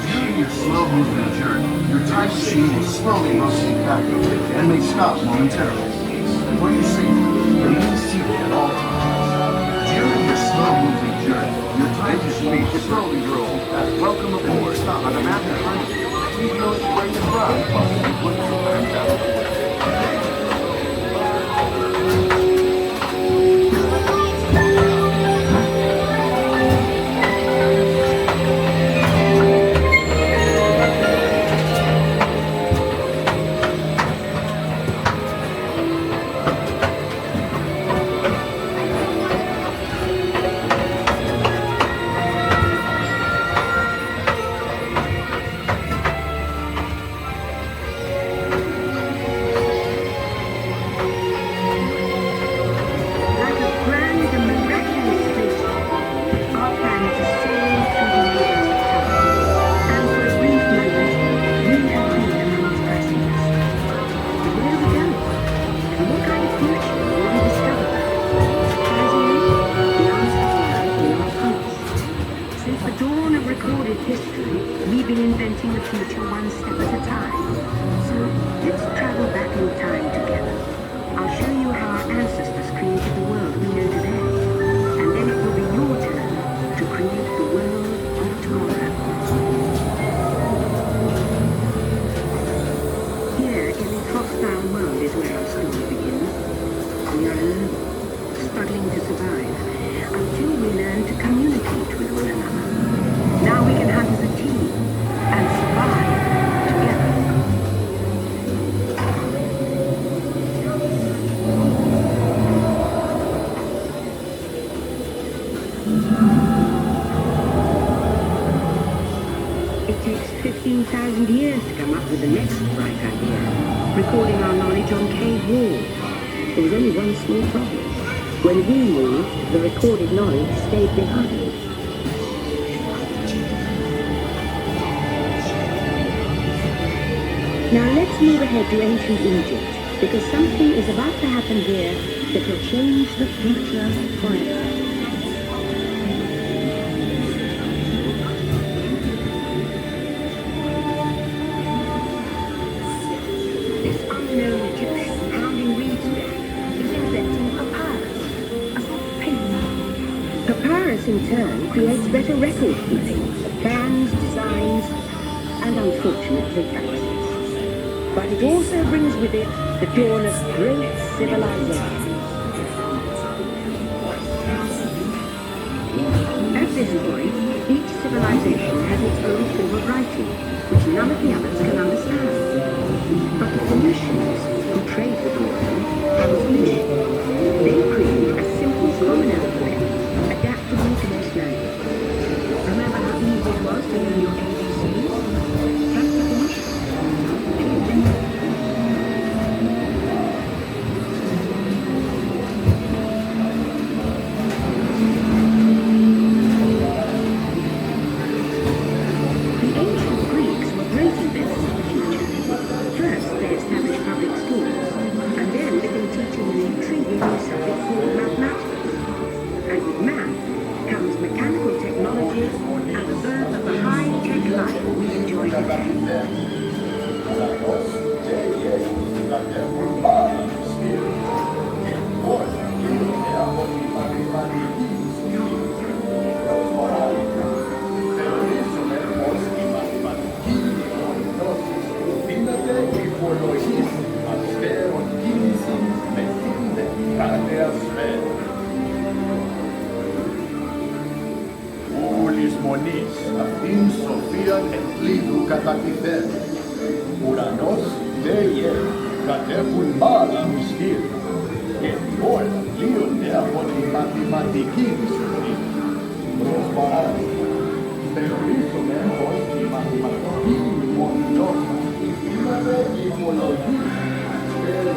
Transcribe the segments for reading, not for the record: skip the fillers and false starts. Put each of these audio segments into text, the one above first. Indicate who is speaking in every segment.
Speaker 1: During your slow-moving journey, your time machine will slowly rotate backward and may stop momentarily. For your safety, remain seated at all times. During your slow-moving journey, your time machine will slowly roll. Welcome aboard. Stop on the map in front of you. Please note where you're from. Put your time down.
Speaker 2: Recorded knowledge stayed behind. Now let's move ahead to ancient Egypt, because something is about to happen here that will change the future forever. This unknown Egyptian pounding reeds there is inventing papyrus, a sort of paper. Papyrus in turn creates better record keeping of plans, designs, and unfortunate hiccups. But it also brings with it the dawn of great civilization. At this point, each civilization has its own form of writing, which none of the others can understand. But the Phoenicians, who trade with the world, have a solution. They create a simple common alphabet, adaptable to most languages. Remember how easy it was to learn your ABCs? That's the Phoenicians.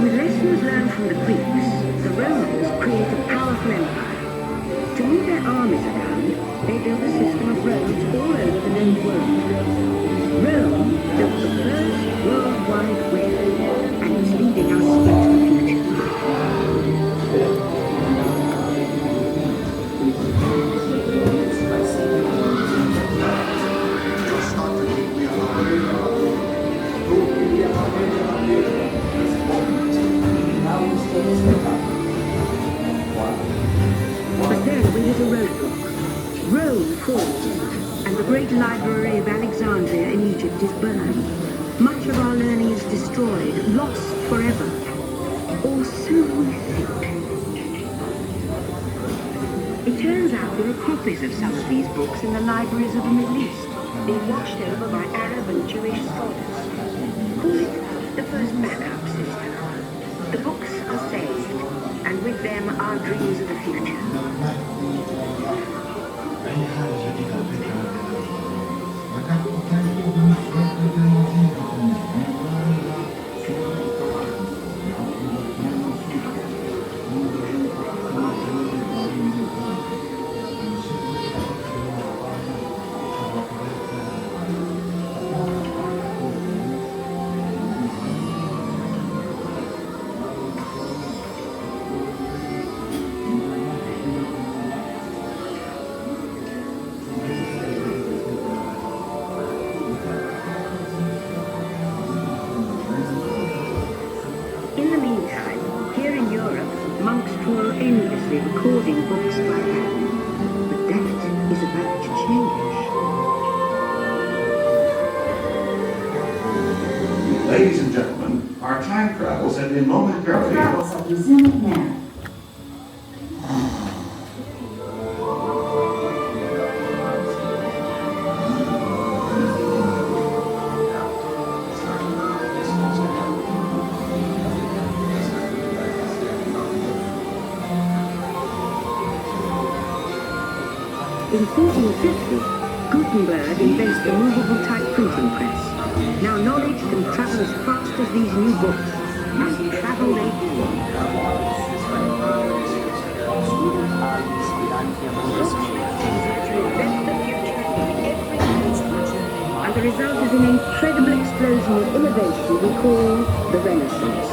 Speaker 2: With lessons learned from the Greeks, the Romans created a powerful empire. To move their armies around, they built a system of roads all over the known world. Rome built the first worldwide web, and it's leading us into the future. Rome falls, and the great library of Alexandria in Egypt is burned. Much of our learning is destroyed, lost forever. Or so we think. It turns out there are copies of some of these books in the libraries of the Middle East, being watched over by Arab and Jewish scholars. Call it the first backup system. The books are saved, and with them our dreams of the future. Endlessly recording books by hand, but that is about to change.
Speaker 1: Ladies and gentlemen, our time travels have been momentarily...
Speaker 3: Travels are resuming now.
Speaker 2: In 1450, Gutenberg invents the movable type printing press. Now knowledge can travel as fast as these new books, and travel they do. And the result is an incredible explosion of innovation we call the Renaissance.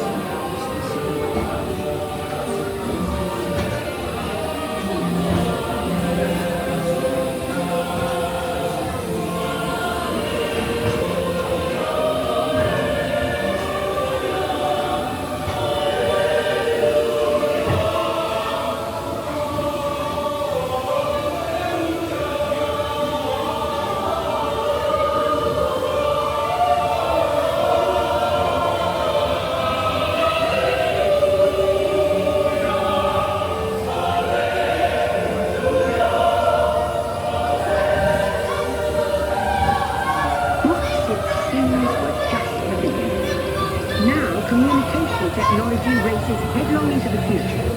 Speaker 2: Technology races headlong into the future,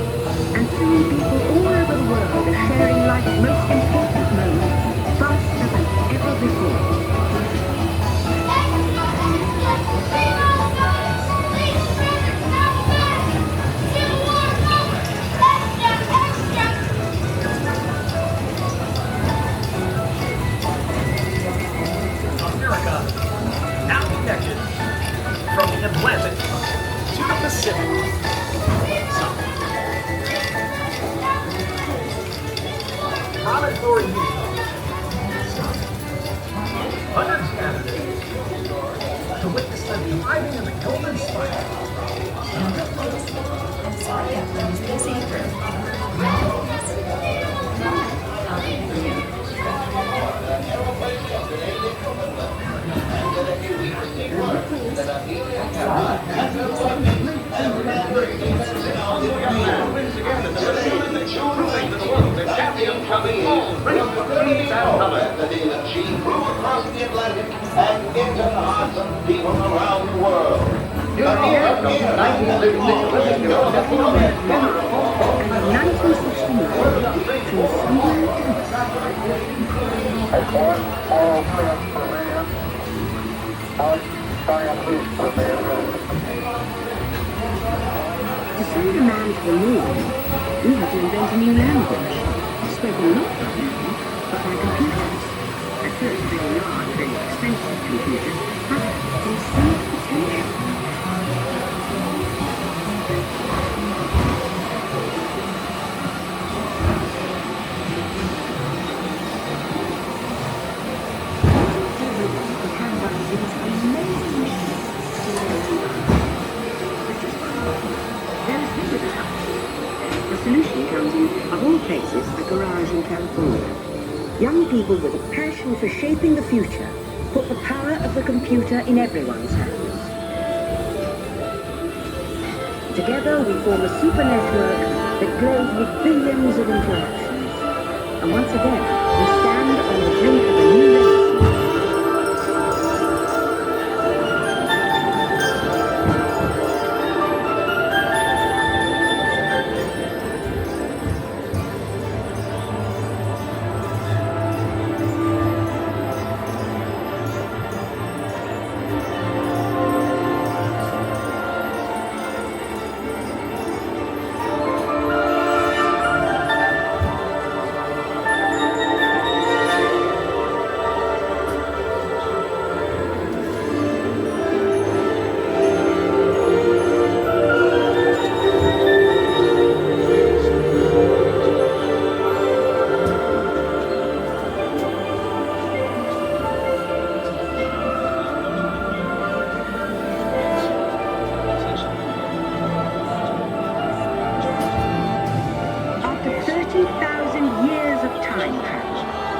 Speaker 2: and soon people all over the world are sharing life's most important moments faster than ever before.
Speaker 4: America, now connected from the Atlantic to the Pacific. Promontory, Utah. Hundreds gathered to witness the driving of the Golden Spire.
Speaker 3: I'm sorry, I've been busy for
Speaker 5: that is achieved flew across the Atlantic and into the hearts of people around the world.
Speaker 2: And in 1969, from to send a man to the moon, we had to invent a new language, spoken not by men, but by computers. At first very large, very expensive computers, but they seized potential. The solution comes in, of all places, a garage in California. young people with a passion for shaping the future put the power of the computer in everyone's hands. Together we form a super network that glows with billions of interactions. And once again, we stand on the brink of a new renaissance.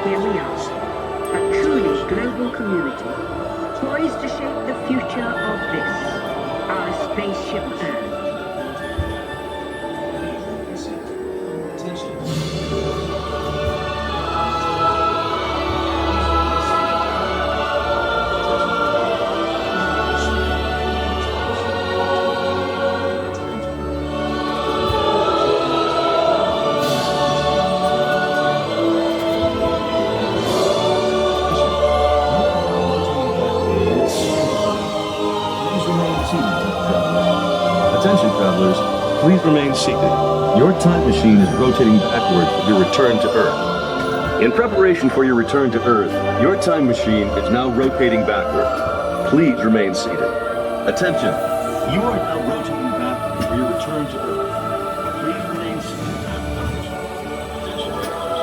Speaker 2: Here we are, a truly global community, poised to shape the future of this, our spaceship Earth.
Speaker 6: Attention travelers, please remain seated. Your time machine is rotating backward for your return to Earth. In preparation for your return to Earth, your time machine is now rotating backward. Please remain seated. Attention, you are now rotating backward for your return to Earth. Please remain seated. Attention travelers, please remain seated.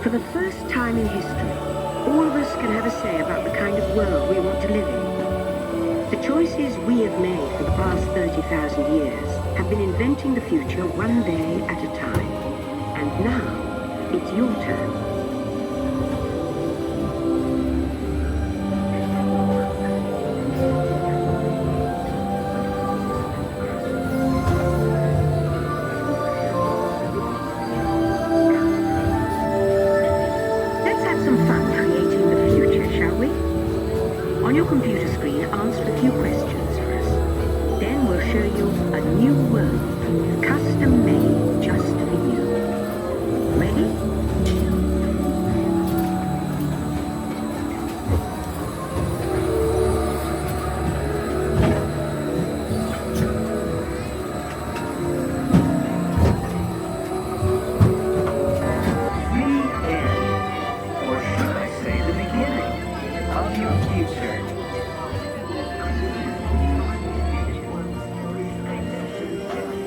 Speaker 2: For the first time in history, all of us can have a say about the kind of world we want to live in. The choices we have made for the past 30,000 years have been inventing the future one day at a time. And now, it's your turn. On your computer screen, answer a few questions for us. Then we'll show you a new world, custom made just for you. Ready?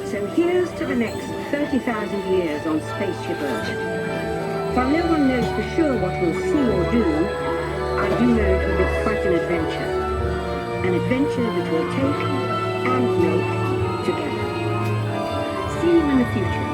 Speaker 2: So here's to the next 30,000 years on Spaceship Earth. While no one knows for sure what we'll see or do, I do know it will be quite an adventure. An adventure that we'll take and make together. See you in the future.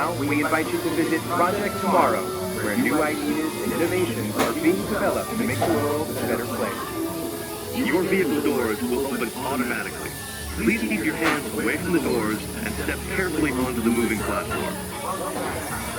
Speaker 7: Now, we invite you to visit Project Tomorrow, where new ideas and innovations are being developed to make the world a better place.
Speaker 6: Your vehicle doors will open automatically. Please keep your hands away from the doors and step carefully onto the moving platform.